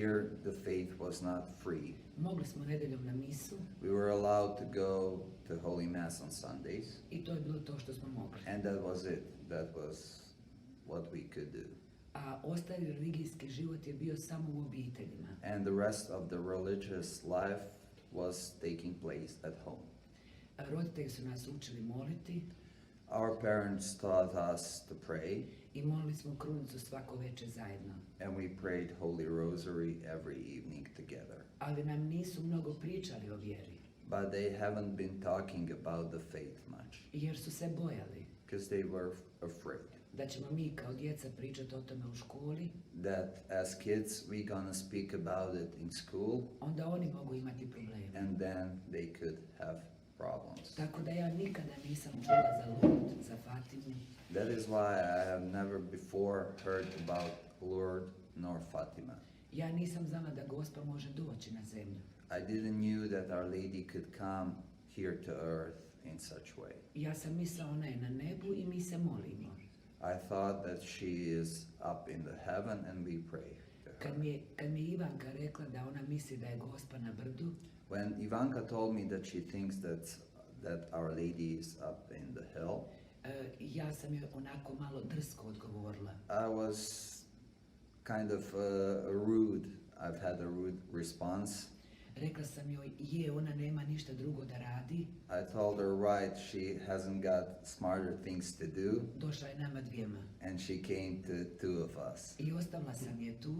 here the faith was not free. Mogli smo nedeljom na misu We were allowed to go to Holy Mass on Sundays, i to je bilo to što smo mogli. and that was it. That was what we could do. A ostali religijski život je bio samo u obiteljima. And the rest of the religious life was taking place at home. Roditelji su nas učili moliti Our parents taught us to pray, i molili smo krunicu svako večer zajedno. and we prayed Holy Rosary every evening together. Ali nam nisu mnogo pričali o vjeri, But they haven't been talking about the faith much, jer su se bojali because they were afraid da ćemo mi kao djeca pričati o tome u školi, that as kids we gonna speak about it in school, onda oni mogu imati probleme. and then they could have problems. Tako da ja nikada nisam čula za Lourdes, za Fatimu, That is why I have never before heard about Lourdes nor Fatima. ja nisam znala da Gospa može doći na zemlju. I didn't knew that Our Lady could come here to earth in such way. Ja sam mislila ona je na nebu i mi se molimo. I thought that she is up in the heaven and we pray to her. Kad mi je Ivanka rekla da ona misli da je Gospa na brdu, When Ivanka told me that she thinks that Our Lady is up in the hill, ja sam joj onako malo drsko odgovorila. I was kind of rude. I've had a rude response. Rekla sam joj, ona nema ništa drugo da radi, I told her, right, she hasn't got smarter things to do, došla je nama dvijema. and she came to two of us. I ostavila sam je tu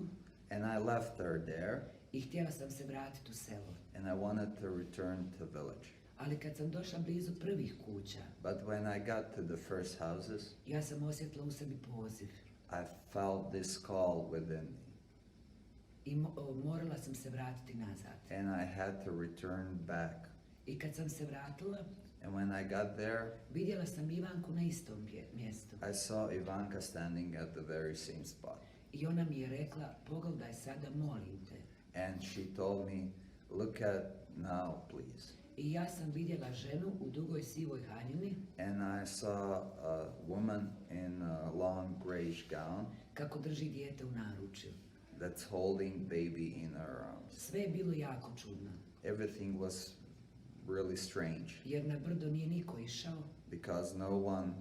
And I left her there, i htjela sam se vratiti u selo. and I wanted to return to village. Ali kad sam došla blizu prvih kuća, But when I got to the first houses, ja sam osjetila u sebi poziv. I felt this call within me, I morala sam se vratiti nazad. and I had to return back. I kad sam se vratila, And when I got there, vidjela sam Ivanku na istom mjestu. I saw Ivanka standing at the very same spot. I ona mi je rekla, pogledaj sada, molim te. And she told me, look at now, please. I ja sam vidjela ženu u dugoj sivoj haljini, And I saw a woman in a long grayish gown kako drži dijete u naručju. that's holding baby in her arms. Sve je bilo jako čudno, Everything was really strange jer na brdo nije niko išao, because no one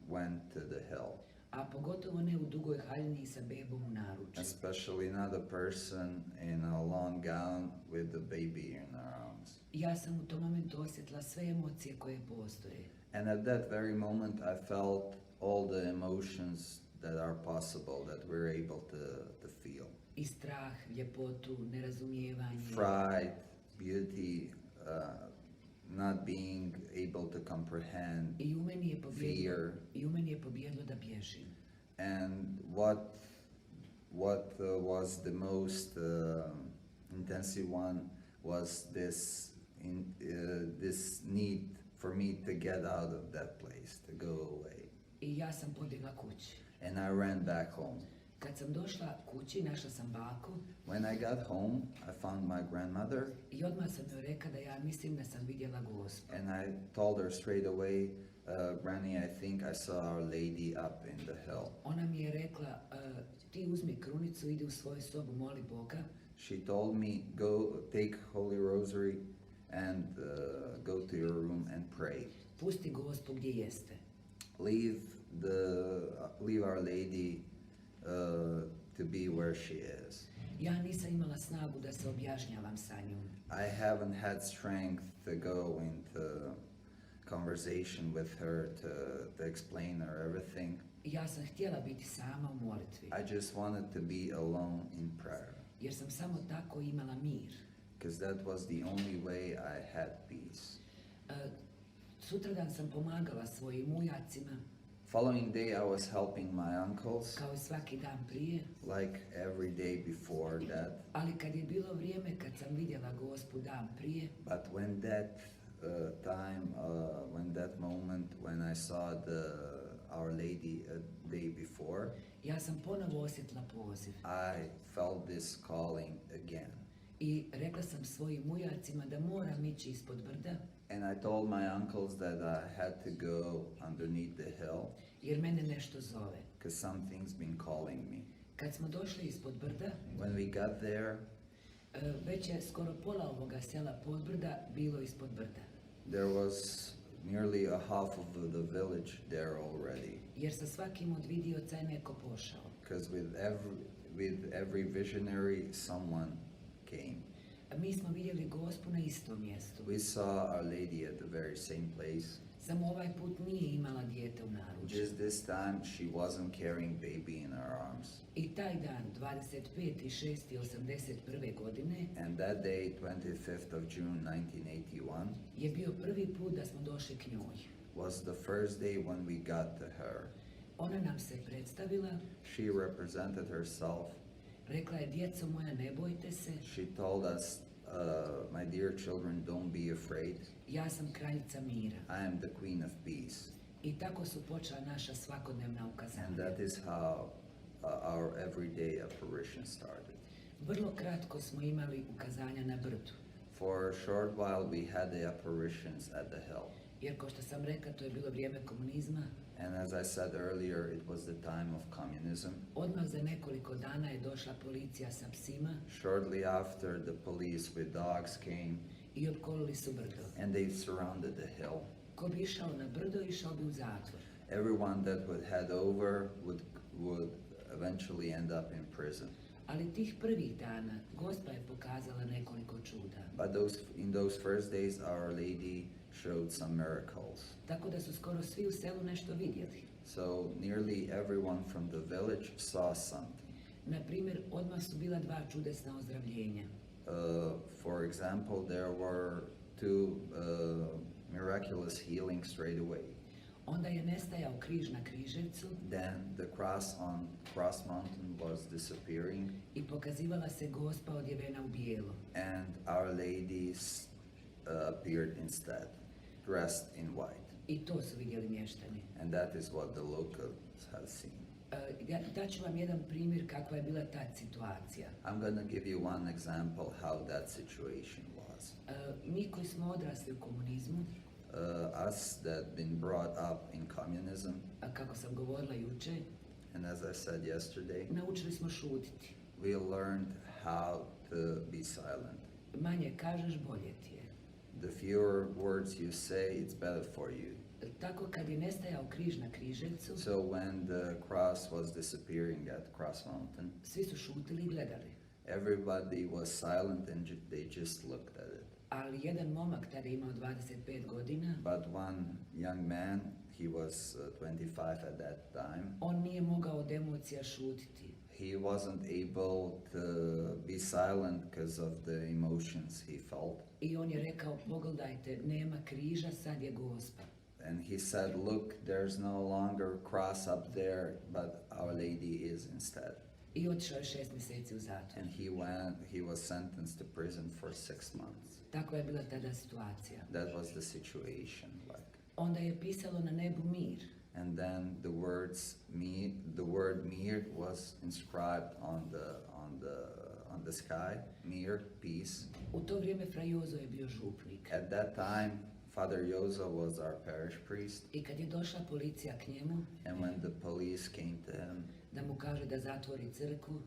went to the hill, a pogotovo ne u dugoj haljini sa bebom u naručju. especially not a person in a long gown with the baby in her arms. Ja sam u tom momentu osjetila sve emocije koje postoje. And at that very moment, I felt all the emotions that are possible that we're able to feel. I strah, ljepotu, nerazumijevanje. Fright, beauty, not being able to comprehend, I u meni je pobjedilo, fear. i u meni je pobjedilo da bježim. And what was the most intensive one was this need for me to get out of that place, to go away. I ja sam pobjegla kući. And I ran back home. Kad sam došla kući, našla sam baku When I got home, I found my grandmother, i odmah sam joj rekla da ja mislim da sam vidjela Gospu. and I told her straight away, Granny, I think I saw Our Lady up in the hill. Ona mi je rekla, ti uzmi krunicu, idi u svoju sobu, moli Boga. She told me, go take Holy Rosary and go to your room and pray. Pusti Gospu gdje jeste. Leave Our Lady to be where she is. Ja nisam imala snagu da se objašnjavam sa njom. I haven't had strength to go into conversation with her to explain her everything. Ja sam htjela biti sama u molitvi, I just wanted to be alone in prayer, jer sam samo tako imala mir. because that was the only way I had peace. Sutradan sam pomagala svojim ujacima, Following day, I was helping my uncles, kao i svaki dan prije, like every day before that. ali kad je bilo vrijeme kad sam vidjela Gospu dan prije, But when that when that moment, when I saw Our Lady a day before, ja sam ponovo osjetila poziv. I felt this calling again. I rekla sam svojim ujacima da moram ići ispod brda, And I told my uncles that I had to go underneath the hill, jer mene nešto zove. because something's been calling me. Kad smo došli ispod brda, when we got there, već je skoro pola ovoga sela podbrda bilo ispod brda. there was nearly a half of the village there already. Jer sa svakim od vidioca je neko pošao. Because with every visionary, someone came. Mi smo vidjeli Gospu na istom mjestu. We saw Our Lady at the very same place. Samo ovaj put nije imala dijete u naručju. Just this time, she wasn't carrying baby in her arms. I taj dan, 25.6.81. godine, And that day, 25th of June 1981, je bio prvi put da smo došli k njoj. was the first day when we got to her. Ona nam se predstavila, She represented herself. rekla je: djeco moja, ne bojte se, She told us, my dear children, don't be afraid. ja sam kraljica mira. I am the Queen of Peace. I tako su počela naša svakodnevna And ukazanja. that is how our everyday apparition started. Vrlo kratko smo imali ukazanja na brdu. For a short while, we had the apparitions at the hill. Jer, kao što sam rekla, to je bilo vrijeme komunizma. And as I said earlier, it was the time of communism. Odmah za nekoliko dana je došla policija sa psima Shortly after, the police with dogs came i opkolili su brdo. and they surrounded the hill. Ko bi išao na brdo, išao bi u zatvor. Everyone that would head over would eventually end up in prison. Ali tih prvih dana Gospa je pokazala nekoliko čuda. But in those first days, Our Lady showed some miracles. Tako da su skoro svi u selu nešto vidjeli. So nearly everyone from the village saw something. Na primjer, odmah su bila dva čudesna ozdravljenja. For example, there were two miraculous healings straight away. Onda je nestajao križ na Križevcu Then the cross on Cross Mountain was disappearing, i pokazivala se Gospa odjevena u bijelo. and Our Lady appeared instead, dressed in white. I to su vidjeli mještani. And that is what the locals have seen. Daću vam jedan primjer kakva je bila ta situacija. I'm going to give you one example how that situation was. Mi koji smo odrasli u komunizmu, Us that been brought up in communism, kako sam govorila juče, and as I said yesterday, naučili smo šutiti. we learned how to be silent. Manje kažeš, bolje ti je. The fewer words you say, it's better for you. Tako kad je nestajao križ na Križevcu, So when the cross was disappearing at Cross Mountain, svi su šutili i gledali. everybody was silent and they just looked at it. Ali jedan momak tada je imao 25 godina, But one young man, he was 25 at that time, on nije mogao od emocija šutiti. he wasn't able to be silent because of the emotions he felt. I on je rekao: pogledajte, nema križa, sad je Gospa. And he said, look, there's no longer cross up there, but Our Lady is instead. I otišao je 6 mjeseci u zatvor. And he was sentenced to prison for 6 months. Tako je bila tada situacija. That was the situation like. Onda je pisalo na nebu mir. And then the word mir was inscribed on the sky, mir, peace. U to vrijeme Fra Jozo je bio župnik. At that time, Father Jozo was our parish priest, I kad je došla policija k njemu and when the police came to him da mu kaže da zatvori crkvu,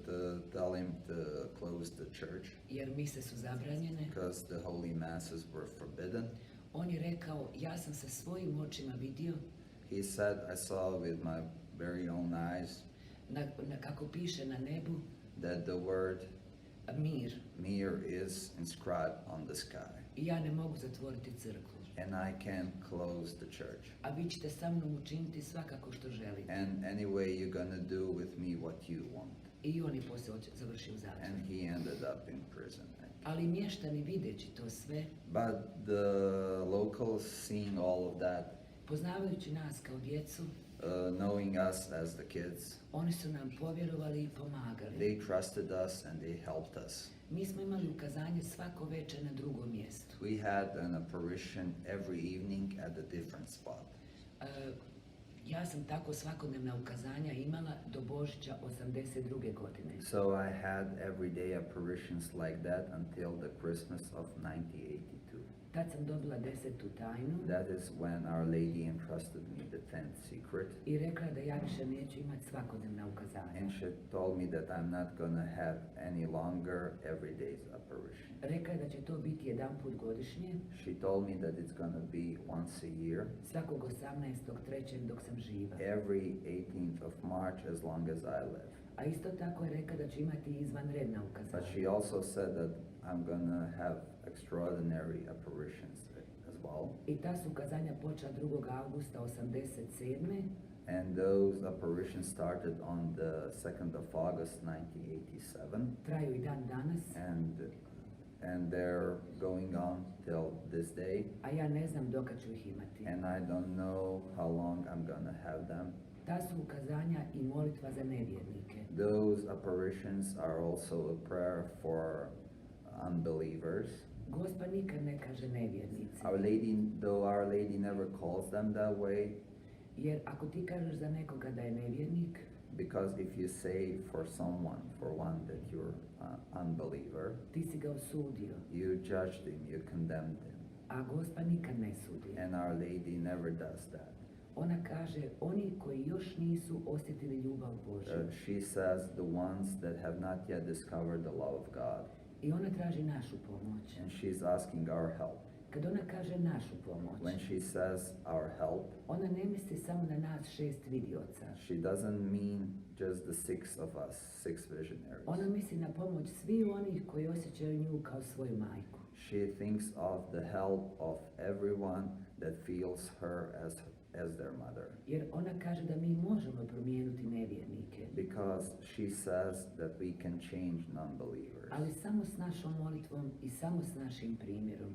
to tell him to close the church jer mise su zabranjene, because the holy masses were forbidden, on je rekao: ja sam sa svojim očima vidio, he said, I saw with my very own eyes kako piše na nebu, that the word mir. mir is inscribed on the sky, I ja ne mogu zatvoriti crkvu. and I can't close the church. A vi ćete sa mnom učiniti svakako što želite. And anyway, you're gonna do with me what you want. I on je poslije završio u And zatvoru. he ended up in prison. Ali mještani videći to sve, But the locals seeing all of that, poznavajući nas kao djecu, knowing us as the kids, oni su nam povjerovali i pomagali. they trusted us and they helped us. Mi smo imali ukazanje svako večer na drugom mjestu. We had an apparition every evening at a different spot. Ja sam tako svakodnevna ukazanja imala do Božića 82. godine. So I had everyday apparitions like that until the Christmas of 1982. Tad sam dobila 10. tajnu That is when Our Lady entrusted me the 10th secret. i rekla da ja više neću imati svakodnevna ukazanja. And she told me that I'm not going to have any longer everyday's apparition. Rekla je da će to biti jedan put godišnje, She told me that it's going to be once a year, svakog 18.3. dok sam živa. every 18th of March as long as I live. A isto tako je rekla da će imati izvanredna But ukazanja. she also said that I'm going to have extraordinary apparitions as well. I ta su ukazanja počela 2. augusta 87. And those apparitions started on the 2nd of August 1987. Traju i dan danas, And they're going on till this day. a ja ne znam dokad ću ih imati. And I don't know how long I'm going to have them. Ta su ukazanja i molitva za nevjernike. Those apparitions are also a prayer for unbelievers. Gospa nikad ne kaže nevjernici, Our Lady, though Our Lady never calls them that way, jer ako ti kažeš za nekoga da je nevjernik, because if you say for one that you're an unbeliever, ti si ga osudio, you judged him, you condemned him. a Gospa nikad ne sudi. And Our Lady never does that. Ona kaže, oni koji još nisu osjetili ljubav Božju. She says the ones that have not yet discovered the love of God. I ona traži našu pomoć. And she's asking our help. Kad ona kaže našu pomoć, When she says our help, ona ne misli samo na nas 6 vidioca. she doesn't mean just the 6 of us, 6 visionaries. Ona misli na pomoć svih onih koji osjećaju nju kao svoju majku. She thinks of the help of everyone that feels her as their mother. Jer ona kaže da mi možemo promijeniti nevjernike, Because she says that we can change non-believers. ali samo s našom molitvom i samo s našim primjerom.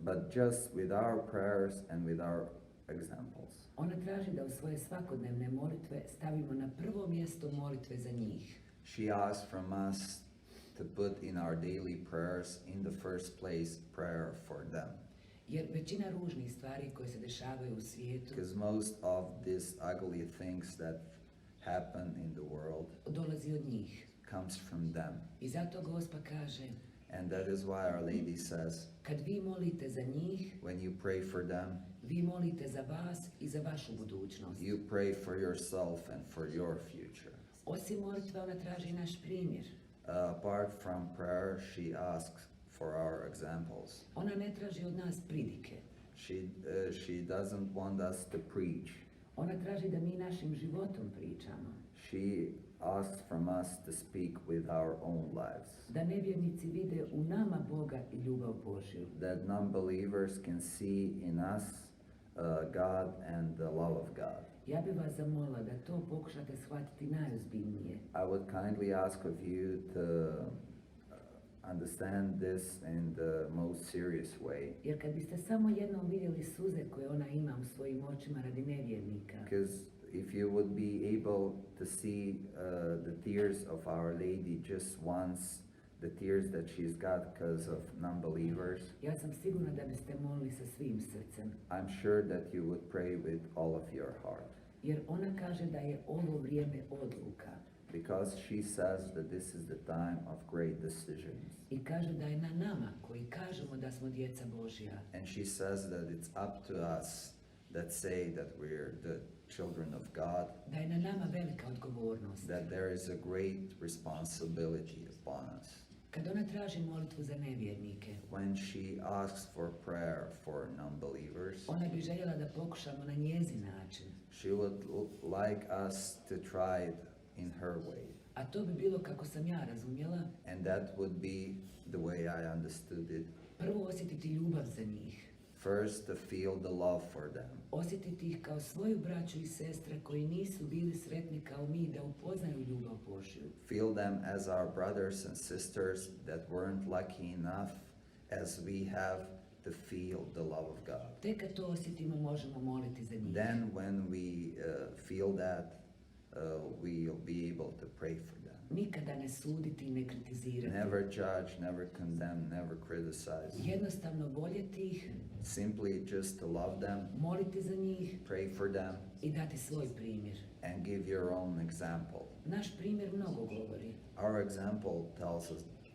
But just with our prayers and with our examples. Ona traži da u svoje svakodnevne molitve stavimo na prvo mjesto molitve za njih. She asks from us to put in our daily prayers in the first place prayer for them. Jer većina ružnih stvari koje se dešavaju u svijetu Because most of these ugly things that happen in the world dolazi od njih. comes from them. I zato Gospa kaže, And that is why Our Lady says, kad vi molite za njih, when you pray for them, vi molite za vas i za vašu budućnost. you pray for yourself and for your future. Osim molitve, ona traži naš primjer. Apart from prayer, she asks for our examples. Ona ne traži od nas pridike. She doesn't want us to preach. Ona traži da mi našim životom pričamo. She asks from us to speak with our own lives. Da nevjernici vide u nama Boga i ljubav Božju. That non-believers can see in us God and the love of God. Ja bih vas zamolila da to pokušate shvatiti najozbiljnije. I would kindly ask of you to understand this in the most serious way. Jer kad biste samo jednom vidjeli suze koje ona ima u svojim očima radi nevjernika, Because if you would be able to see the tears of Our Lady just once, the tears that she's got because of non-believers, ja sam sigurna da biste molili sa svim srcem. I'm sure that you would pray with all of your heart. Jer ona kaže da je ovo vrijeme odluka. Because she says that this is the time of great decisions. I kaže da je na nama koji kažemo da smo djeca Božja, And she says that it's up to us that say that we're the children of God, da je na nama velika odgovornost. that there is a great responsibility upon us. Kad ona traži molitvu za nevjernike, When she asks for prayer for non-believers, ona bi željela da pokušamo na njezin način. she would like us to try it in her way. A to bi bilo kako sam ja razumjela, And that would be the way I understood it. prvo osjetiti ljubav za njih. First, to feel the love for them. Osjetiti ih kao svoju braću i sestre koji nisu bili sretni kao mi da upoznaju ljubav Božju. Feel them as our brothers and sisters that weren't lucky enough as we have to feel the love of God. Tek kad to osjetimo možemo moliti za njih. Then when we feel that, we'll be able to pray for them. Nikada ne suditi i ne kritizirati. Never judge, never condemn, never criticize. Jednostavno voljeti ih, Simply just to love them, moliti za njih pray for them, i dati svoj primjer. and give your own example. Naš primjer mnogo govori, Our example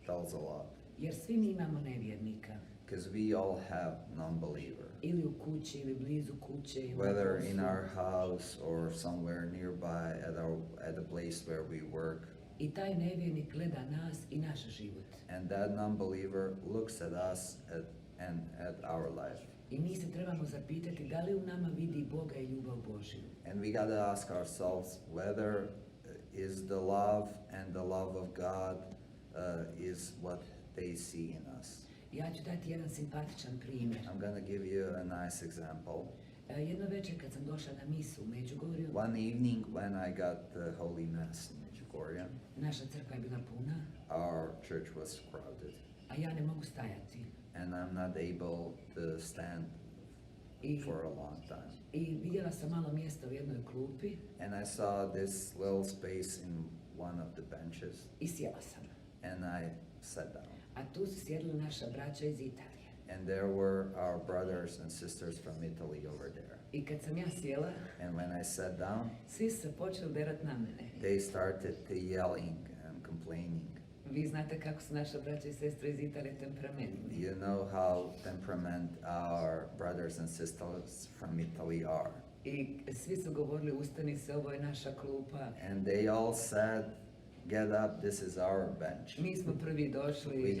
tells a lot. jer svi mi imamo nevjernika. Because we all have non-believer. Ili u kući, ili blizu kuće, ili na Whether in poslu. our house or somewhere nearby at the place where we work. I taj nevjernik gleda nas i naš život. And that non-believer looks at us and at our life. I mi se trebamo zapitati da li u nama vidi Boga i ljubav Božju. And we gotta ask ourselves whether is the love and the love of God is what they see in us. Ja ću dati jedan simpatičan primjer. I'm gonna give you a nice example. Jedno večer kad sam došla na misu u Međugorju, One evening when I got the Holy Mass in Medjugorje, naša crkva je bila puna, our church was crowded, a ja ne mogu stajati. and I'm not able to stand I, for a long time. I vidjela sam malo mjesta u jednoj klupi And I saw this little space in one of the benches, i sjela sam. and I sat down. A tu su sjedili naša braća iz Italije. And there were our brothers and sisters from Italy over there. I kad sam ja sjela, And when I sat down, svi su se počeli derat na mene. they started to yelling and complaining. Vi znate kako su naša braća i sestre iz Italije temperamentni. You know how temperament our brothers and sisters from Italy are. I svi su govorili, ustani se, ovo je naša klupa. And they all said, get up, this is our bench. Mi smo prvi došli.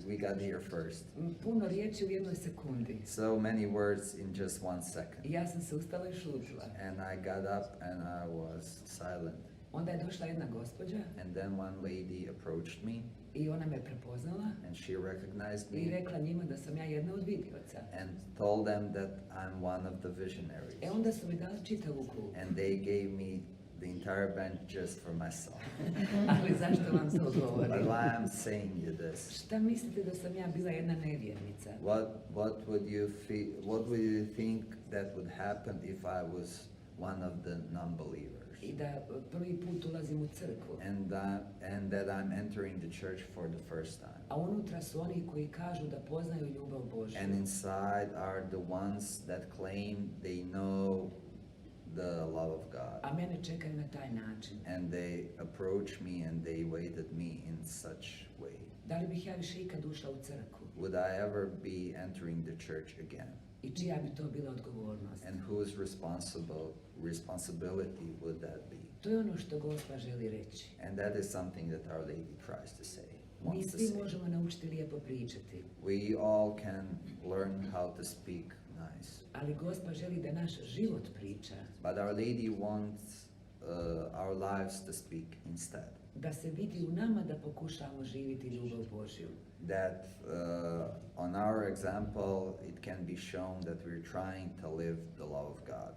We got here first. Puno riječi u jednoj sekundi. So many words in just 1 second. I ja sam se ustala i šutila. And I got up and I was silent. Onda je došla jedna gospođa And then one lady approached me i ona me prepoznala and she recognized i me rekla njima da sam ja jedna od vidioca. and told them that I'm one of the visionaries. Onda su mi dali čitavu klupu. And they gave me the entire bench just for myself. Ali zašto vam to But govorim? why I'm saying you this? Šta mislite da sam ja bila jedna nevjernica? What would you feel? What would you think that would happen if I was one of the non-believers? I da prvi put ulazim u crkvu. And that I'm entering the church for the first time. A unutra su oni koji kažu da poznaju ljubav Božju. And inside are the ones that claim they know the love of God. A mene čekaju na taj način. And they approach me and they waited me in such way. Da li bih ja više ikad ušla u crkvu? Would I ever be entering the church again? I čija bi to bila odgovornost? And whose responsibility would that be? To je ono što Gospa želi reći. And that is something that Our Lady tries to say, Mi wants to svi say. možemo naučiti lijepo pričati, We all can learn how to speak nice. ali Gospa želi da naš život priča, But Our Lady wants our lives to speak instead. da se vidi u nama da pokušamo živjeti ljubav Božju. That on our example, it can be shown that we're trying to live the love of God.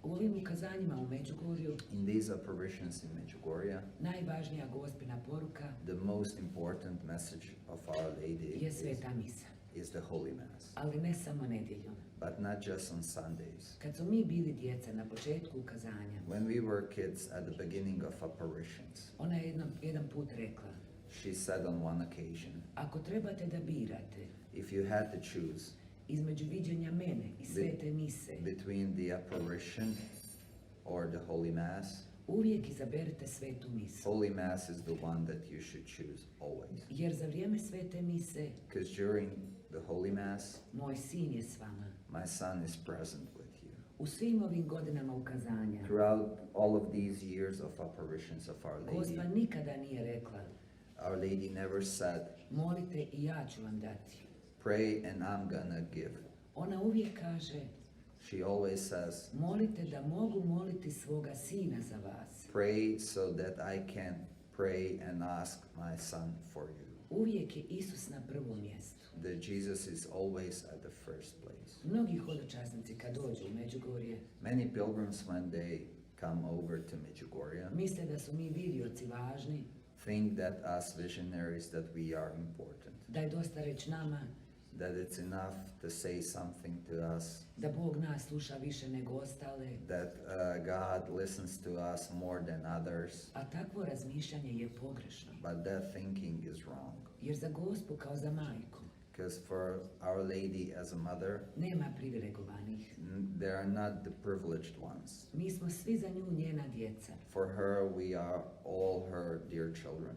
U ovim ukazanjima u Međugorju In these apparitions in Medjugorje, najvažnija Gospina poruka the most important message of Our Lady je sveta misa, is the Holy Mass. ali ne samo nedjeljom. But not just on Sundays. Kad smo mi bili djeca na početku ukazanja, When we were kids at the beginning of apparitions, ona je jedan put rekla, she said on one occasion, ako trebate da birate if you had to choose između viđenja mene i svete mise, between the apparition or the Holy Mass, uvijek izaberite svetu misu. Holy Mass is the one that you should choose always. Jer za vrijeme svete mise Because during the Holy Mass, moj sin je s vama. my son is present with you. U svim ovim godinama ukazanja Throughout all of these years of apparitions of Our Lady, Gospa nikada nije rekla, Our Lady never said, molite i ja ću vam dati. pray and I'm gonna give. Ona uvijek kaže, She always says, molite da mogu moliti svoga sina za vas. pray so that I can pray and ask my son for you. Uvijek je Isus na prvom mjestu. That Jesus is always at the first place. Mnogi hodočasnici kad dođu u Međugorje Many pilgrims, when they come over to Medjugorje, misle da su mi vidioci važni, think that us visionaries, that we are important. da je dosta reći nama, That it's enough to say something to us, da Bog nas sluša više nego ostale. that God listens to us more than others. A takvo razmišljanje je pogrešno. But that thinking is wrong. Jer za Gospu kao za majku Because for Our Lady as a mother, nema privilegovanih. they are not the privileged ones. Mi smo svi za nju njena djeca. For her, we are all her dear children.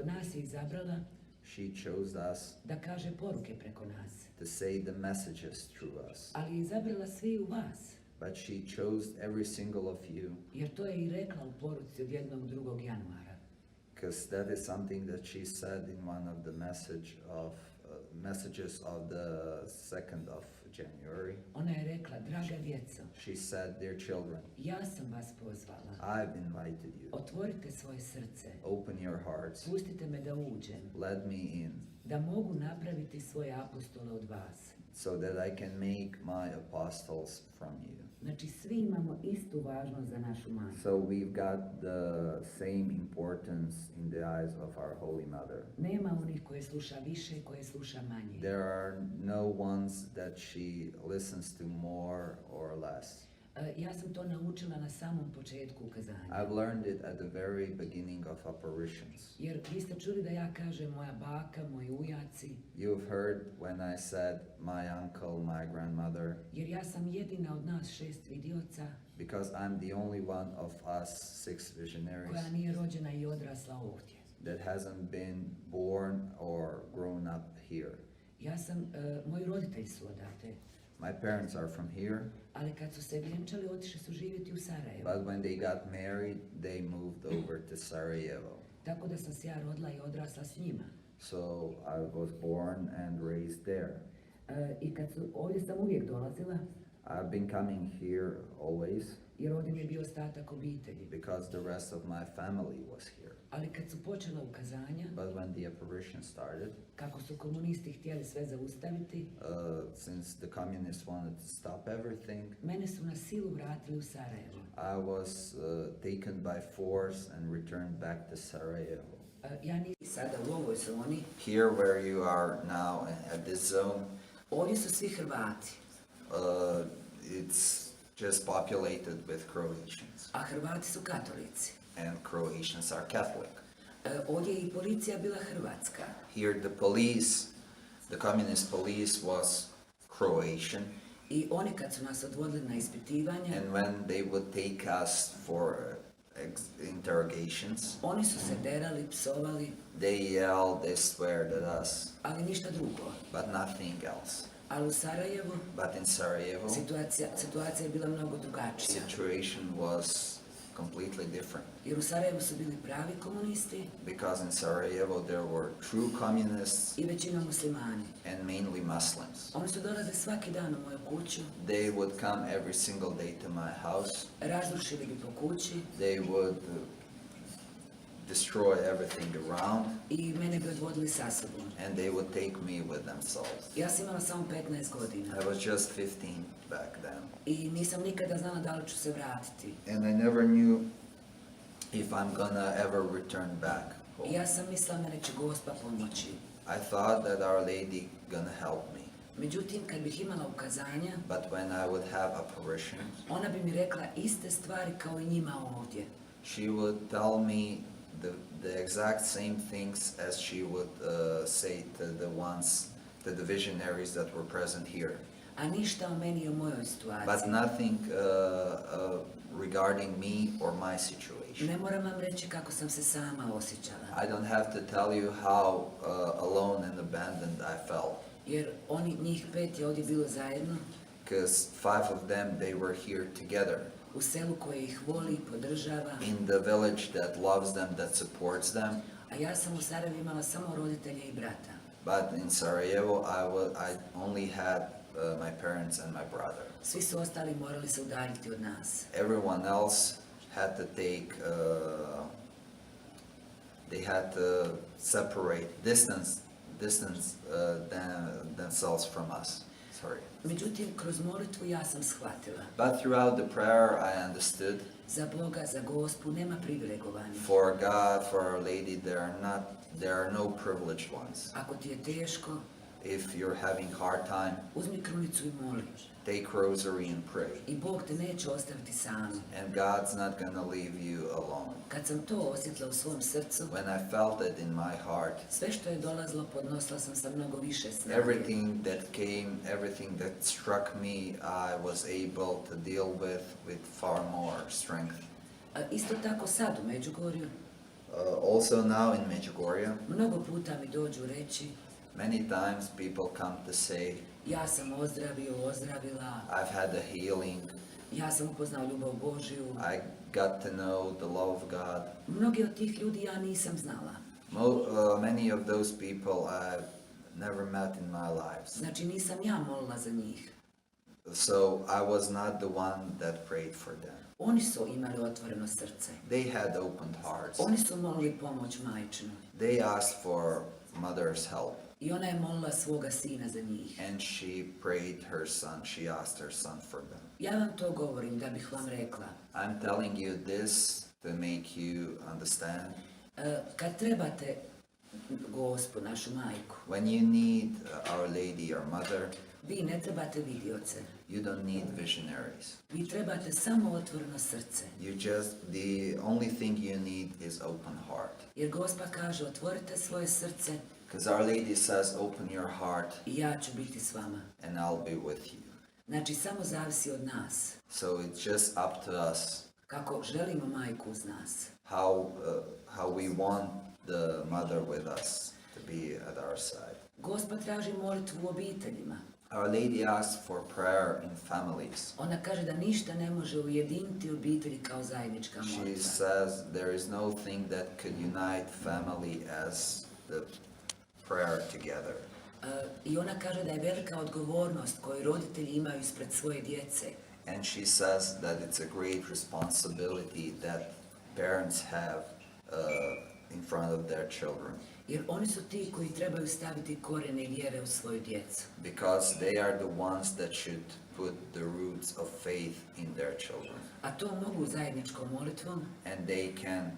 Nas je izabrala She chose us da kaže poruke preko nas, to say the messages through us. ali je izabrala svi u vas, But she chose every single of you jer to je i rekla u poruci od 1. januara. because that is something that she said in one of the messages of the 2nd of January. Ona je rekla, draga djeco, She said, dear children, ja sam vas pozvala, I've invited you. otvorite svoje srce, Open your hearts. pustite me da uđem, Let me in da mogu napraviti svoje apostole od vas. so that I can make my apostles from you. Znači, svi imamo istu važnost za našu majku. So we've got the same importance in the eyes of our Holy Mother. Nema onih koje sluša više, koje sluša manje. There are no ones that she listens to more or less. Ja sam to naučila na samom početku ukazanja. I've learned it at the very beginning of apparitions. Jer vi ste čuli da ja kažem moja baka, moji ujaci, You've heard when I said my uncle, my grandmother, jer ja sam jedina od nas 6 vidioca because I'm the only one of us 6 visionaries koja nije rođena i odrasla ovdje. that hasn't been born or grown up here. Ja sam, moji roditelji su odavde, My parents are from here, ali kad su se vjenčali otišli su živjeti u Sarajevo. but when they got married, they moved over to Sarajevo. Tako da sam se ja rodila i odrasla s njima. So I was born and raised there. I kad su, ovdje sam uvijek dolazila, I've been coming here always jer ovdje mi je bio ostatak obitelji. because the rest of my family was here. Ali kad su počela ukazanja, But when the apparition started, kako su komunisti htjeli sve zaustaviti, since the communists wanted to stop everything, mene su na silu vratili u Sarajevo. I was taken by force and returned back to Sarajevo. Ja nisam sada u ovoj zoni, Here where you are now at this zone, ovdje su svi Hrvati, it's just populated with Croatians, a Hrvati su katolici. and Croatians are Catholic. Ovdje je i policija bila hrvatska. Here the communist police was Croatian, I oni kad su nas odvodili na ispitivanje, and when they would take us for interrogations, oni su se derali, psovali, they yelled, they sweared at us, ali ništa drugo. but nothing else. Ali u Sarajevu But in Sarajevo, situacija je bila mnogo drugačija. situation was completely different. Jer u Sarajevu su bili pravi komunisti Because in Sarajevo there were true communists i većinom muslimani. and mainly Muslims. Oni su dolaze svaki dan u moju kuću, They would come every single day to my house. razrušili bi po kući They would destroy everything around, i mene bi odvodili sa sobom. and they would take me with themselves. Ja sam imala samo 15 godina I was just 15 back then, i nisam nikada znala da li ću se vratiti. and I never knew if I'm gonna ever return back I home. ja sam mislila mene će Gospa pomoći. I thought that Our Lady gonna help me, Međutim, kad bih imala ukazanja, but when I would have apparitions, ona bi mi rekla iste stvari kao i njima ovdje. she would tell me the exact same things as she would say to the visionaries that were present here, A ništa o meni i o mojoj but situaciji. nothing regarding me or my situation. Ne moram vam reći kako sam se sama osjećala. I don't have to tell you how alone and abandoned I felt, Jer njih 5 je ovdje bilo zajedno, because 5 of them, they were here together, u selu koje ih voli, podržava. in the village that loves them, that supports them. A ja sam u Sarajevu imala samo roditelje i brata. But in Sarajevo, I only had my parents and my brother. Svi su ostali morali se udaljiti od nas. Everyone else had to take, they had to separate, distance themselves from us. Sorry. Međutim, kroz molitvu ja sam shvatila. But throughout the prayer, I understood, Za Boga, za Gospu nema privilegovanih. for God, for Our Lady, there are no privileged ones. Ako ti je teško, If you're having hard time, uzmi krunicu i moli. take rosary and pray. I Bog te neće ostaviti sam. And God's not gonna leave you alone. Kad sam to osjetila u svom srcu, When I felt it in my heart, sve što je dolazilo podnosila sam sa mnogo više snage. everything that came, everything that struck me, I was able to deal with far more strength. A isto tako sad u Međugorju, Also now in Međugorje, Mnogo puta mi dođu reći, many times people come to say, ja sam ozdravila, I've had a healing, ja sam upoznao ljubav Božju. I got to know the love of God. Mnogi od tih ljudi ja nisam znala. Many of those people I've never met in my lives. Znači nisam ja molila za njih. So I was not the one that prayed for them. Oni su imali otvoreno srce. They had opened hearts. Oni su molili pomoć majčinu. They asked for mother's help. I ona je molila svoga sina za njih. And she prayed her son. She asked her son for them. Ja vam to govorim da bih vam rekla. I'm telling you this to make you understand. Kad trebate Gospu, našu majku, When you need Our Lady, our mother, vi ne trebate vidioce. you don't need visionaries. Vi trebate samo otvoreno srce. The only thing you need is open heart. Jer Gospa kaže otvorite svoje srce Because Our Lady says, open your heart i ja ću biti s vama. and I'll be with you. Znači samo zavisi od nas. So it's just up to us Kako želimo majku uz nas. how we want the mother with us to be at our side. Gospa traži molitvu u obiteljima. Our Lady asks for prayer in families. Ona kaže da ništa ne može ujediniti obitelji kao zajednička She molitva. says there is no thing that could unite family as the prayer together. I ona kaže da je velika odgovornost koju roditelji imaju ispred svoje djece. And she says that it's a great responsibility that parents have in front of their children. Jer oni su ti koji trebaju staviti korijene vjere u svoju djecu. Because they are the ones that should put the roots of faith in their children. A to mogu zajedničkom molitvom And they can,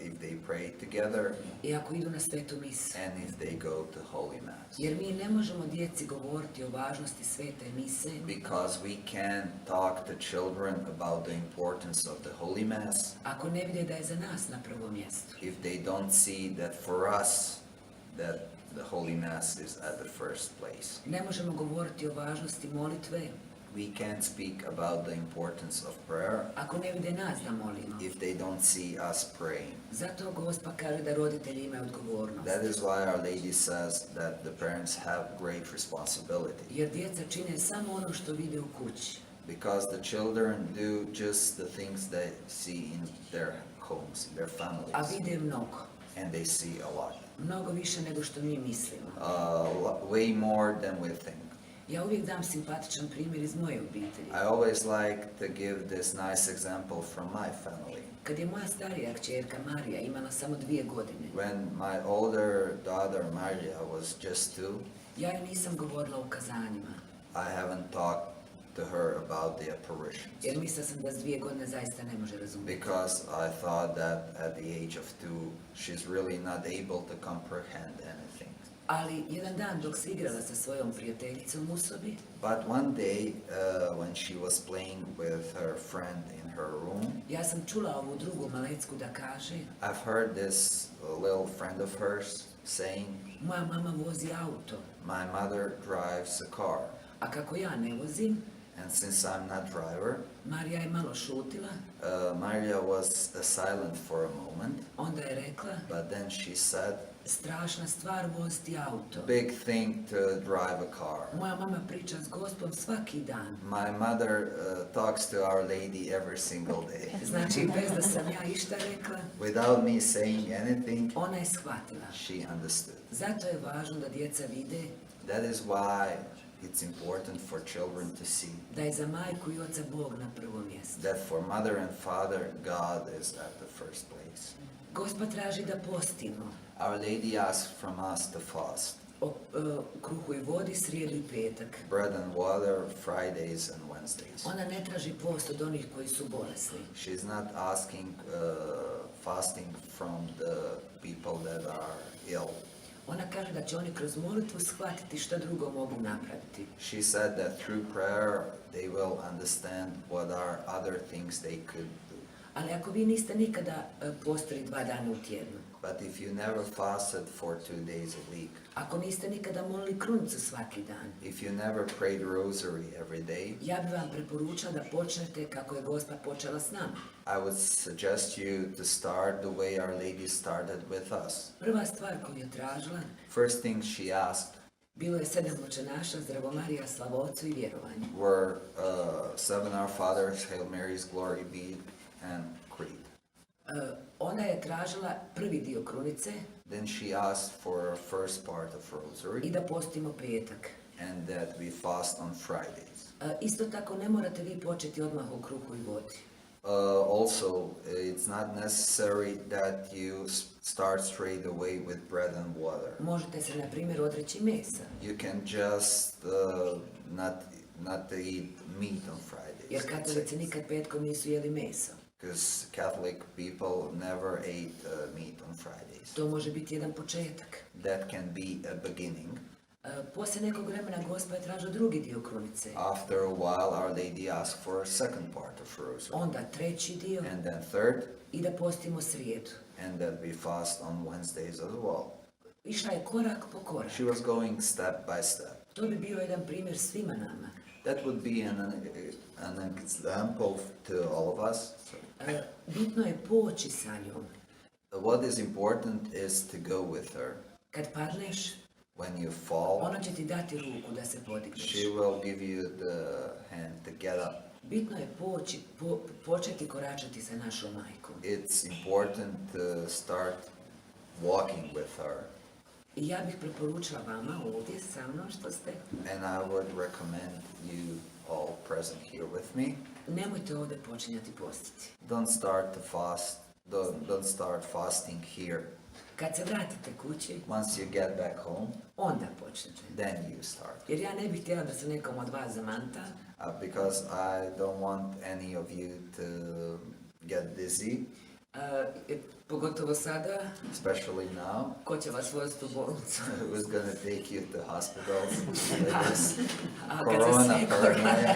if they pray together, i ako idu na svetu misu. and if they go to Holy Mass. Jer mi ne možemo djeci govoriti o važnosti svete mise Because we can talk to children about the importance of the Holy Mass ako ne vide da je za nas na prvom mjestu. if they don't see that for us, that the Holy Mass is at the first place. Ne možemo govoriti o važnosti molitve We can't speak about the importance of prayer ako ne vide nas da molimo. if they don't see us praying. Zato Gospa kaže da roditelji imaju odgovornost. That is why Our Lady says that the parents have great responsibility. Jer djeca čine samo ono što vide u kući. Because the children do just the things they see in their homes, in their A families. vide mnogo. And they see a lot. Mnogo više nego što mi mislimo. Way more than we think. Ja uvijek dam simpatičan primjer iz moje obitelji. I always like to give this nice example from my family. Kad je moja starija kćerka Marija imala samo 2 godine, When my older daughter Maria was just 2, ja joj nisam govorila o kazanjima. I haven't talked to her about the apparitions. Jer mislila sam da s 2 godine zaista ne može razumjeti. Because I thought that at the age of 2, she's really not able to comprehend anything. Ali jedan dan dok se igrala sa svojom prijateljicom u sobi, But one day, when she was playing with her friend in her room, ja sam čula ovu drugu malecku da kaže, I've heard this little friend of hers saying, moja mama vozi auto, my mother drives a car. a kako ja ne vozim, And since I'm not driver, Marija je malo šutila, Maria was silent for a moment, onda je rekla, but then she said, strašna stvar voziti auto. big thing to drive a car. Moja mama priča s Gospom svaki dan. My mother talks to Our Lady every single day. Znači, bez da sam ja išta rekla, Without me saying anything, ona je shvatila. she understood. Zato je važno da djeca vide That is why it's important for children to see da je za majku i oca Bog na prvom mjestu. that for mother and father, God is at the first place. Gospa traži da postimo Our Lady asks from us to fast. o kruhu i vodi srijedu i petak. Bread and water, Fridays and Wednesdays. Ona ne traži post od onih koji su bolesni. She's not asking fasting from the people that are ill. Ona kaže da će oni kroz molitvu shvatiti što drugo mogu napraviti. She said that through prayer they will understand what are other things they could do. Ali ako vi niste nikada postili 2 dana u tjednu, but if you never fasted for 2 days a week, ako niste nikada molili krunicu svaki dan, if you never prayed rosary every day, ja bih vam preporučila da počnete kako je Gospa počela s nama. I would suggest you to start the way Our Lady started with us. Prva stvar koju je tražila First thing she asked bilo je 7 očenaša, Zdravo Marija, slava Otcu i vjerovanje. were 7 Our Fathers, Hail Marys, Glory Be, and Creed. Ona je tražila prvi dio krunice Then she asked for first part of i rosary da postimo petak. and that we fast on Fridays. Isto tako ne morate vi početi odmah u kruhu i vodi. Also, it's not necessary that you start straight away with bread and water. Možete se, na primjer, odreći mesa. You can just not eat meat on Fridays. Jer katolici nikad petkom nisu jeli meso. Because Catholic people never ate meat on Fridays. To može biti jedan početak. That can be a beginning. Poslije nekog vremena Gospa je tražila drugi dio krunice. After a while, Our Lady asked for a second part of rosary. Onda treći dio And then third, i da postimo srijedu. and that we fast on Wednesdays as well. Išla je korak po korak. She was going step by step. To bi bio jedan primjer svima nama. That would be an example to all of us. Bitno je poći sa njom. What is important is to go with her. Kad padneš, When you fall, ona će ti dati ruku da se podigneš. she will give you the hand to get up. Bitno je početi koračati sa našom majkom. It's important to start walking with her. I ja bih preporučila vama ovdje sa mnom što ste, And I would recommend you all present here with me. nemojte ovdje počinjati postiti. Don't start to fast. Don't start fasting here. Kad se vratite kući, Once you get back home, onda počnete. then you start. Jer ja ne bih htjela da se nekom od vas zamanta, Because I don't want any of you to get dizzy, pogotovo sada, especially now. ko će vas voziti u bolnicu. Who's gonna take you to hospitals with this A kad corona se paranoia?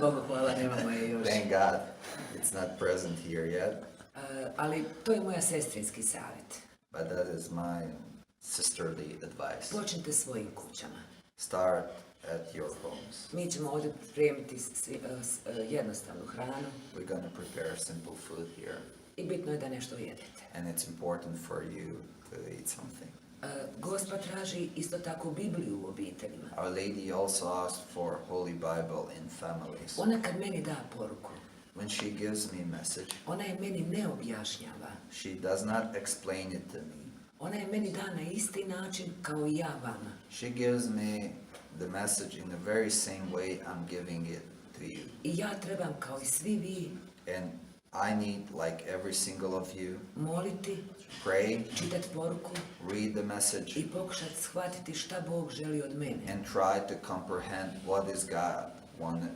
Bogu hvala, nemamo je još. Thank God it's not present here yet, Ali to je moja sestrinski savjet. but that is my sisterly advice. Počnite svojim kućama. Start at your homes. Mi ćemo ovdje pripremiti jednostavnu hranu We're gonna prepare simple food here, i bitno je da nešto jedete. and it's important for you to eat something. Gospa traži isto tako Bibliju u obiteljima. Our Lady also asked for Holy Bible in families. Ona kad meni da poruku, When she gives me a message, ona je meni ne objašnjava. she does not explain it to me. Ona je meni da na isti način kao i ja vama. She gives me the message in the very same way I'm giving it to you. I ja trebam kao i svi vi And I need, like every single of you, moliti, pray, čitati poruku read the message, i pokušati shvatiti šta Bog želi od mene. and try to comprehend what is God wanted,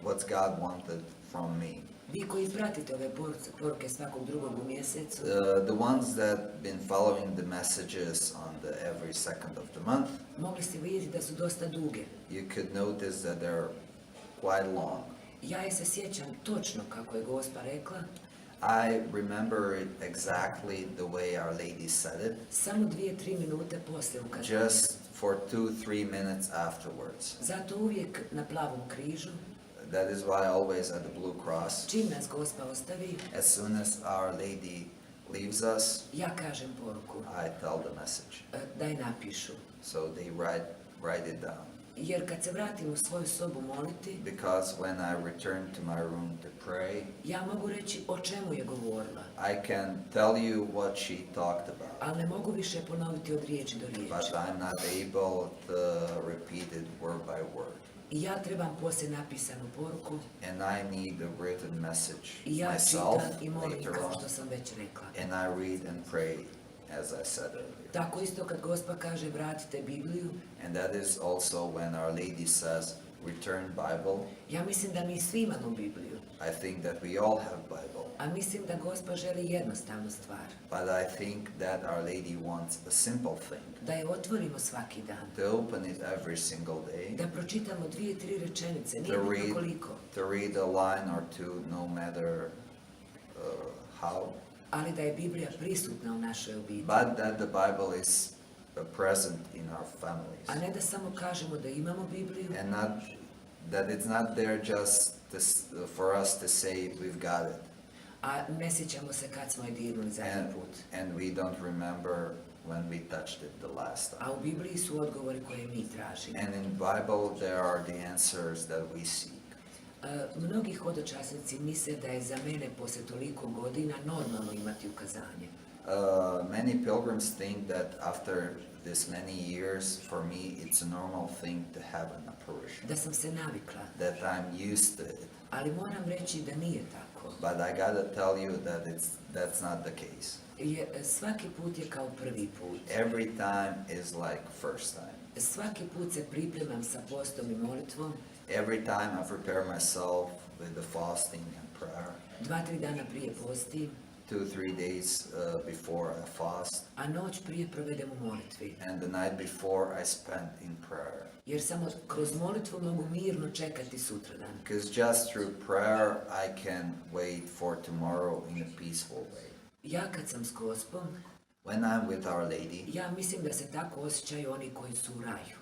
what's God wanted from me. Vi koji pratite ove poruke svakog drugog u mjesecu, The ones that been following the messages on the every second of the month, mogli ste vidjeti da su dosta duge. you could notice that they're quite long. Ja je se sjećam točno kako je Gospa rekla, I remember it exactly the way Our Lady said it, samo 2-3 minute poslije ukazanja. just for 2-3 minutes afterwards. Zato uvijek na plavom križu, That is why always at the Blue Cross, čim nas Gospa ostavi, as soon as Our Lady leaves us, ja kažem poruku, I tell the message. da je napišu. So they write it down. Jer kad se vratim u svoju sobu moliti, Because when I return to my room to pray, ja mogu reći o čemu je govorila, I can tell you what she talked about, ali ne mogu više ponoviti od riječi do but riječi. I'm not able to repeat it word by word. I ja trebam poslije napisanu poruku And I need a written message i ja myself čitam i molim later kao on, što sam već rekla. and I read and pray as I said earlier. Tako isto kad Gospa kaže vratite Bibliju, And that is also when Our Lady says, return Bible. ja mislim da mi svi imamo Bibliju. I think that we all have Bible. A mislim da Gospod želi jednostavnu stvar. but I think that Our Lady wants a simple thing. Da je otvorimo svaki dan. To open it every single day, Da pročitamo 2-3 rečenice, nije to bitno read, koliko. to read a line or two, no matter how, Ali da je Biblija prisutna u našoj obitelji. but that the Bible is present in our families. A ne da samo kažemo da imamo Bibliju, And not that it's not there just for us to say we've got it, a ne sjećamo se kad smo je dirnuli zadnji put. and we don't remember when we touched it the last time. A u Bibliji su odgovori koje mi tražimo. And in Bible there are the answers that we seek. Mnogi hodočasnici misle da je za mene poslije toliko godina normalno imati ukazanje. Many pilgrims think that after this many years, for me, it's a normal thing to have an apparition, Da sam se navikla, that I'm used to it. ali moram reći da nije tako. But I gotta tell you that that's not the case. Svaki put je kao prvi put. Every time is like first time. Svaki put se pripremam sa postom i molitvom. Every time I prepare myself with the fasting and prayer. 2-3 dana prije postim, 2-3 days before I fast, a noć prije provedem u molitvi. and the night before I spend in prayer. Jer samo kroz molitvu mogu mirno čekati sutradan. Because just through prayer I can wait for tomorrow in a peaceful way. Ja kad sam s Gospom, When I'm with Our Lady, ja mislim da se tako osjećaju oni koji su u raju.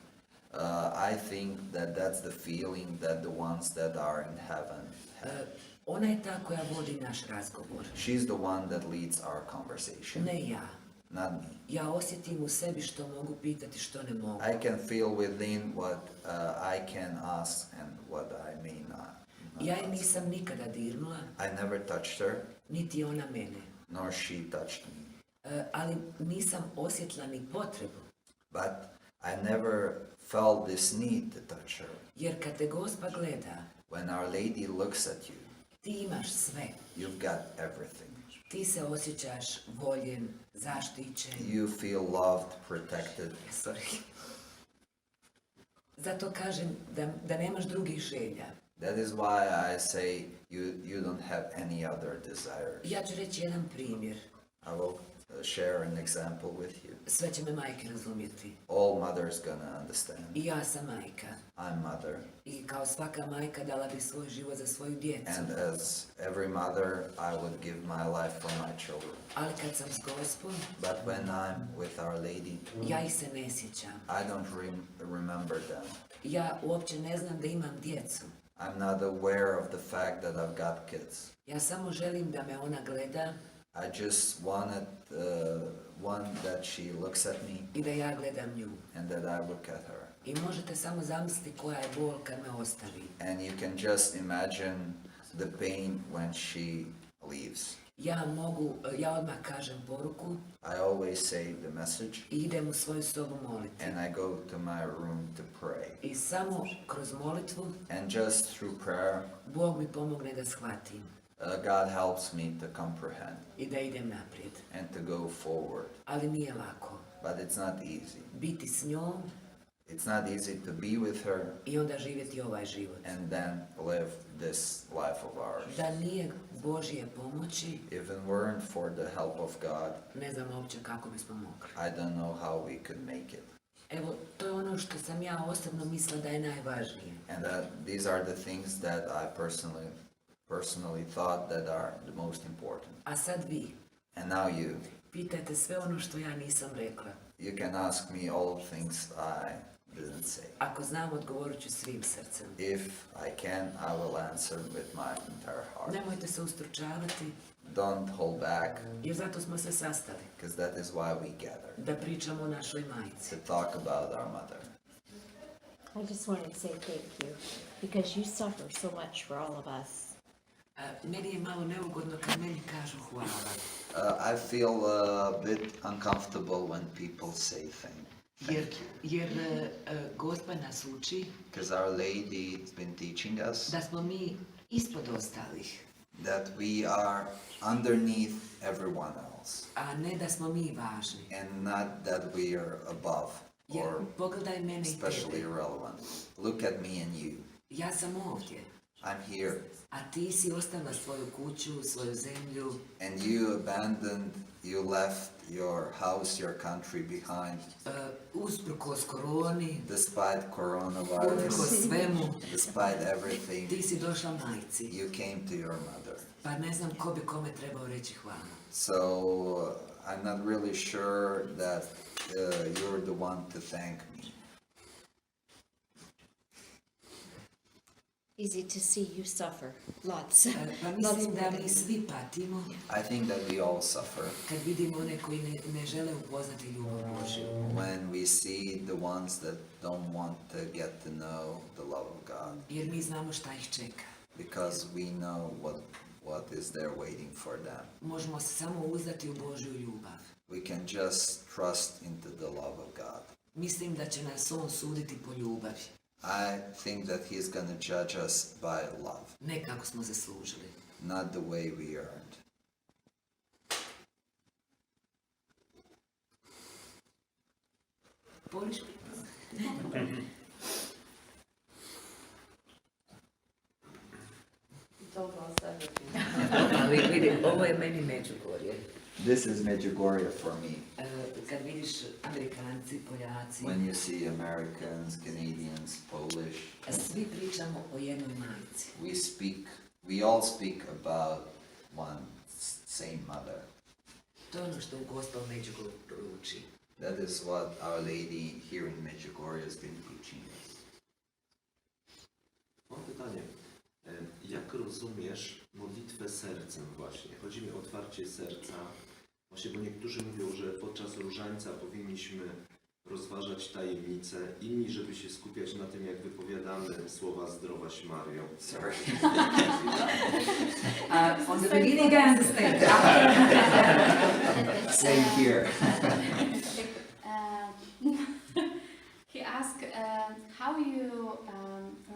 I think that that's the feeling that the ones that are in heaven have. Ona je ta koja vodi naš razgovor, She's the one that leads our conversation, ne ja. not me. Ja osjetim u sebi što mogu pitati, što ne mogu. I can feel within what I can ask and what I may not. Ja je nisam nikada dirnula, I never touched her, niti ona mene. nor she touched me. Ali nisam osjetila ni potrebu. But I never felt this need to touch her. Jer kad te Gospa gleda, When Our Lady looks at you, ti imaš sve. you've got everything. Ti se osjećaš voljen, zaštićen. You feel loved, protected. Sorry. Zato kažem da nemaš drugih želja. That is why I say you don't have any other desires. Ja ću reći jedan primjer. I will share an example with you. Sve će me majke razumjeti. All mothers gonna understand. I ja sam majka. I'm mother. I kao svaka majka dala bi svoj život za svoju djecu. And as every mother, I would give my life for my children. Ali kad sam s Gospom, But when I'm with Our Lady, ja ih se ne sjećam. I don't remember them. Ja uopće ne znam da imam djecu. I'm not aware of the fact that I've got kids. Ja samo želim da me ona gleda I just wanted one that she looks at me i da ja gledam nju. and that I look at her. I možete samo zamisliti koja je bol kad me ostavi. And you can just imagine the pain when she leaves. Ja odmah kažem poruku I always say the message i idem u svoju sobu moliti. and I go to my room to pray. I samo kroz molitvu And just through prayer, Bog mi pomogne da shvatim God helps me to comprehend i da idem naprijed. and to go forward. Ali nije lako. But it's not easy. Biti s njom It's not easy to be with her i onda živjeti ovaj život. and then live this life of ours. Da nije Božje pomoći, If it weren't for the help of God, ne znam uopće kako bismo mogli. I don't know how we could make it. Evo, to je ono što sam ja osobno mislila da je najvažnije. And these are the things that I personally thought that are the most important. A sad vi, And now you pitajte sve ono što ja nisam rekla. can ask me all things I didn't say. Ako znam, odgovorit ću svim srcem. If I can, I will answer with my entire heart. Nemojte se ustručavati, Don't hold back, jer zato smo se sastali. because that is why we gather, Da pričamo o našoj majci. to talk about our mother. I just wanted to say thank you because you suffer so much for all of us. Meni je malo neugodno kad meni kažu hvala. I feel a bit uncomfortable when people say thank you. Jer Gospa nas uči Because Our Lady has been teaching us da smo mi ispod ostalih, that we are underneath everyone else a ne da smo mi važni. and not that we are above Jer or pogledaj mene i especially tebe. irrelevant. Look at me and you. Ja sam ovdje. I'm here. A ti si ostavila svoju kuću, svoju zemlju, And you left your house, your country behind, usprkos koroni, despite usprkos coronavirus, svemu, despite everything, ti si došla majci. you came to your mother. Pa ne znam ko bi kome trebao reći hvala. So I'm not really sure that you're the one to thank me. Easy to see you suffer. Lots. Pa Lots mislim da more mi than- svi patimo I think that we all suffer kad vidimo one koji ne žele upoznati ljubav Božju. when we see the ones that don't want to get to know the love of God, Jer mi znamo šta ih čeka. because we know what is there waiting for them. Možemo se samo uzdati u Božju ljubav. We can just trust into the love of God. Mislim da će nas on suditi po ljubavi, I think that He's going to judge us by love, ne kako smo zaslužili. not the way we earned. Poliš mi? Ali vidi, ovo je meni Međugorje. This is Medjugorje for me. Kad vidiš Amerikanci, Poljaci, When you see Americans, Canadians, Polish, svi pričamo o jednoj majci. we all speak about one same mother. To je ono što Gospel Međugorju uči. That is what Our Lady here in Medjugorje has been teaching us. Mam pytanie. Jak rozumiesz modlitwę sercem właśnie? Chodzi mi o otwarcie serca. Właśnie, bo niektórzy mówią, że podczas różańca powinniśmy rozważać tajemnice, inni, żeby się skupiać na tym, jak wypowiadamy słowa Zdrowaś Maryjo. Sorry. On the beginning I understand. Same here. He asked how you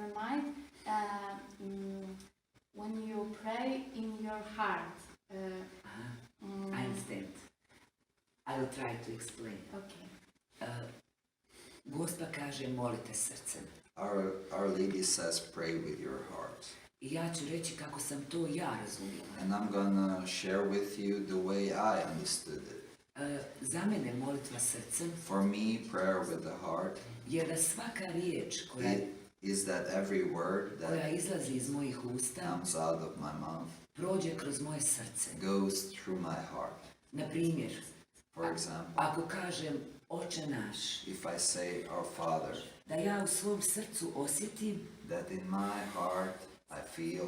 remind when you pray in your heart. I understand. I will try to explain. Okay. Gospa kaže molite srcem. Our Lady says, pray with your heart. I ja ću reći kako sam to ja razumjela. And I'm gonna share with you the way I understood it. Za mene molitva srcem For me, prayer with the heart je da svaka riječ koja is that every word koja that izlazi iz mojih usta comes out of my mouth prođe kroz moje srce. goes through my heart. Na primjer, For example, ako kažem Oče naš, if I say, Our Father, da ja u svom srcu osjetim that in my heart I feel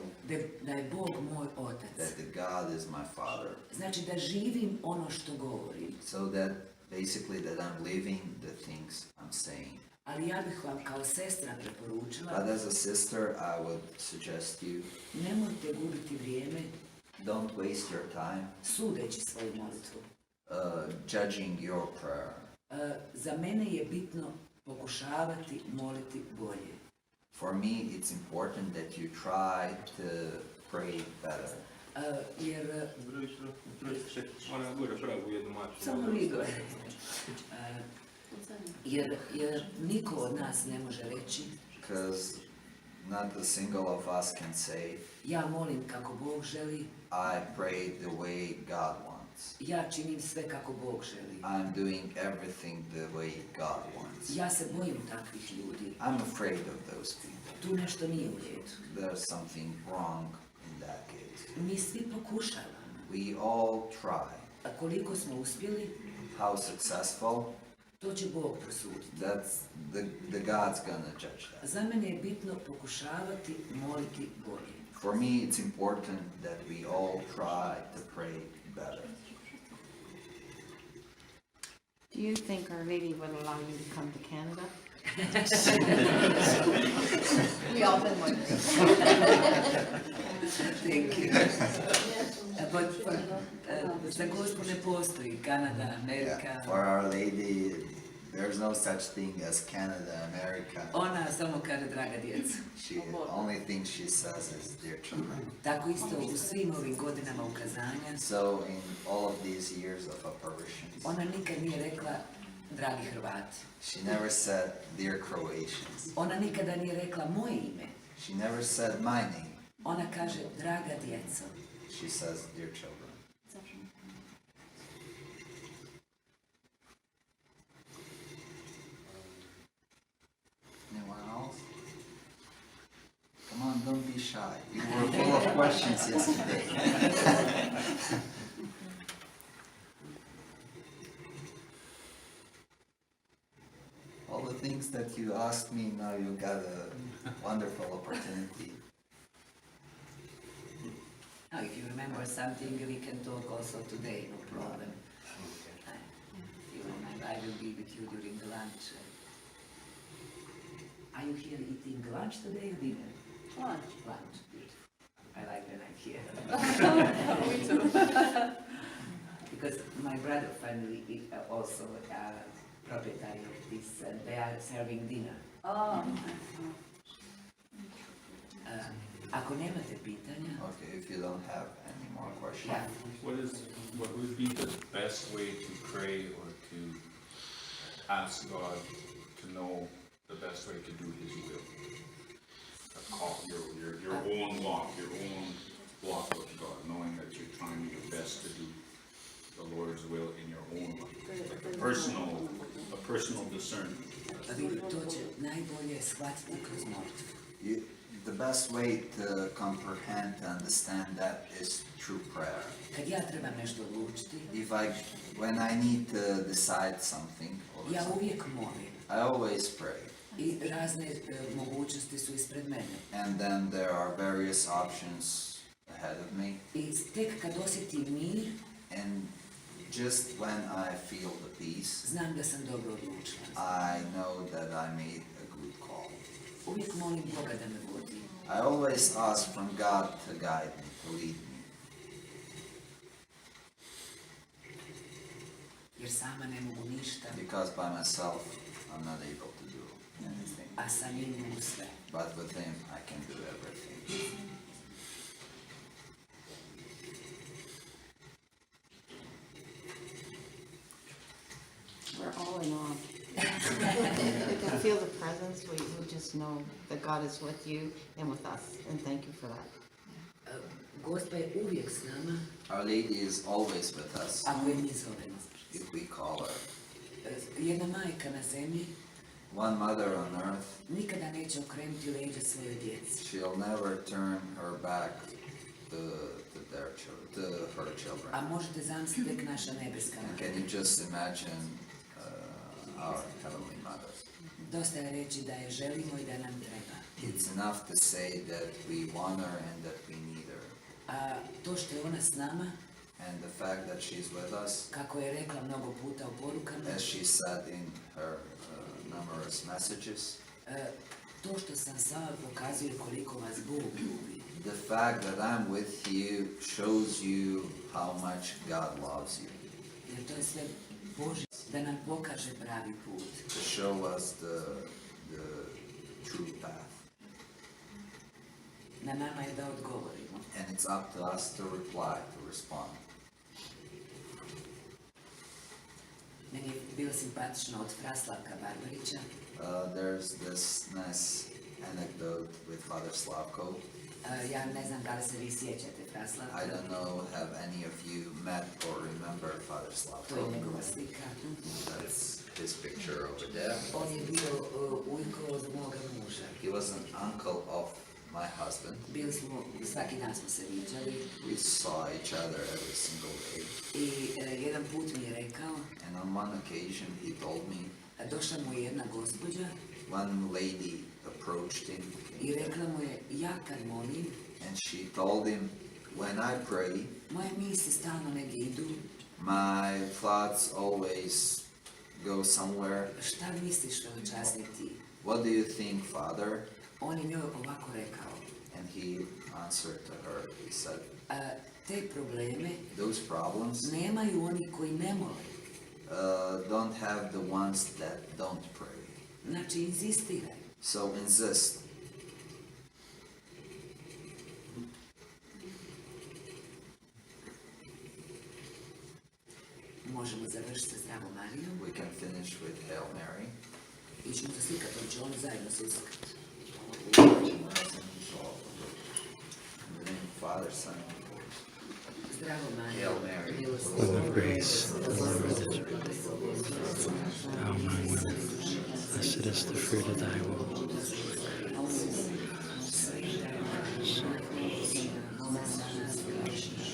da je Bog moj Otac. that the God is my Father. Znači da živim ono što govorim. So that basically that I'm living the things I'm saying. Ali ja bih vam kao sestra preporučila, But as a sister, I would suggest you, nemojte gubiti vrijeme don't waste your time sudeći svoju molitvu. judging your prayer. Za mene je bitno pokušavati moliti bolje. For me, it's important that you try to pray better. Jer Ona bude pravu jednu maču. samo ligo. Jer niko od nas ne može reći Because not a single of us can say, ja molim kako Bog želi, I pray the way God wants. ja činim sve kako Bog želi. I'm doing everything the way God wants. Ja se bojim takvih ljudi. I'm afraid of those people. Tu nešto nije u redu. There's something wrong in that case. Mi svi pokušavamo. We all try. A koliko smo uspjeli, How successful? to će Bog prosuditi. That's the God's gonna judge that. Za mene je bitno pokušavati moliti bolje. For me, it's important that we all try to pray better. Do you think Our Lady would allow you to come to Canada? We all been wondering. Thank you. Za Gospu ne postoji Kanada, Amerika. Yeah, for Our Lady, there's no such thing as Canada, America. Ona samo kaže draga djeca. The only thing she says is dear children. Tako isto u svim ovim godinama ukazanja, So in all of these years of apparitions, ona nikad nije rekla dragi Hrvati. she never said dear Croatians. Ona nikada nije rekla moje ime. She never said my name. Ona kaže, draga djeco. She says, dear children. Anyone else? Come on, don't be shy. You were full of questions yesterday. All the things that you asked me, now you got a wonderful opportunity. Now, if you remember something, we can talk also today, no problem. You remember, I will be with you during the lunch. Are you here eating lunch today or dinner? Lunch. Lunch, beautiful. I like when I'm here. Me too. Because my brother family is also proprietary of this, and they are serving dinner. Oh. Ako nemate pitanja, Okay, if you don't have any more questions. yeah. What would be the best way to pray or to ask God to know the best way to do His will? Call your own walk with God, knowing that you're trying your best to do the Lord's will in your own life, like a personal discernment. To će najbolje shvatiti kroz molitvu. The best way to comprehend, to understand that is through prayer. Kad ja trebam nešto odlučiti, When I need to decide something, ja uvijek molim. I always pray. I razne mogućnosti su ispred mene. And then there are various options ahead of me. I tek kad osjetim mir, And just when I feel the peace, znam da sam dobro odlučila. I know that I made a good call. Uvijek molim Boga da me vodi. I always ask from God to guide me, to lead me. Jer sama ne mogu ništa, Because by myself, I'm not able to do anything. a sa njim mogu sve. But with Him, I can do everything. We're all in awe. We can feel the presence. We just know that God is with you and with us. And thank you for that. Gospa je uvijek s nama, Our Lady is always with us ako je mi zovemo. if we call her. Jedna majka na zemlji One mother on earth, nikada neće okrenuti leđa svojoj djeci. she'll never turn her back to her children. A možete zamisliti tek naša nebeska And majka. can you just imagine our Heavenly Mother? Dosta je reći da je želimo i da nam treba. It's enough to say that we want her and that we need her. A to što je ona s nama, And the fact that she's with us, kako je rekla mnogo puta u porukama, as she said in her numerous messages, to što sam s vama pokazuje koliko vas Bog ljubi. the fact that I'm with you shows you how much God loves you, Jer to je sve Božje, da nam pokaže pravi put. to show us the true path. Na nama je da odgovorimo. And it's up to us to reply, to respond. Meni je bilo simpatično od Fraslavka Barbarića. There's this nice anecdote with Father Slavko. Ja ne znam da li se vi sjećate Fraslavka. I don't know, have any of you met or remember Father To je Slavko? njegova slika. That's his picture over there. On je bio ujko od moga muža. He was an uncle of my husband. Bili smo, svaki dan smo se viđali. We saw each other every single day. I jedan put mi je rekao, And on one occasion he told me, došla mu je jedna gospođa one lady approached him i rekla mu je, ja kad molim, and she told him, when I pray, moje misli stalno negdje idu. my thoughts always go somewhere. Šta misliš ovoj časni ti? What do you think, Father? On je njoj ovako rekao, And he answered to her, he said, te probleme those problems nemaju oni koji ne mole. don't have the ones that don't pray. Znači, inzistiraj. So insist. Možemo završiti sa Zdravom Marijom. We can finish with Hail Mary. Ićemo se slikati, on će oni zajedno se uskati. Virgin Rising. Father, Son, and Holy Ghost. Zdravo Marija, Hail Mary, milosrdna full of Maria, grace, the Lord is with Gospodin thee. s tobom, Thou among women, blessed is the fruit of thy womb. Sveta Marija, moli za nas griješne,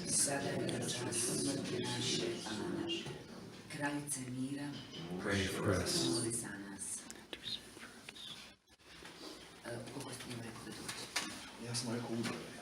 sada i na času smrti naše. Amen. Kraljice mira, Pray for us. moli za nas. Koliko ste im rekli da dođe? Ja sam rekao udare.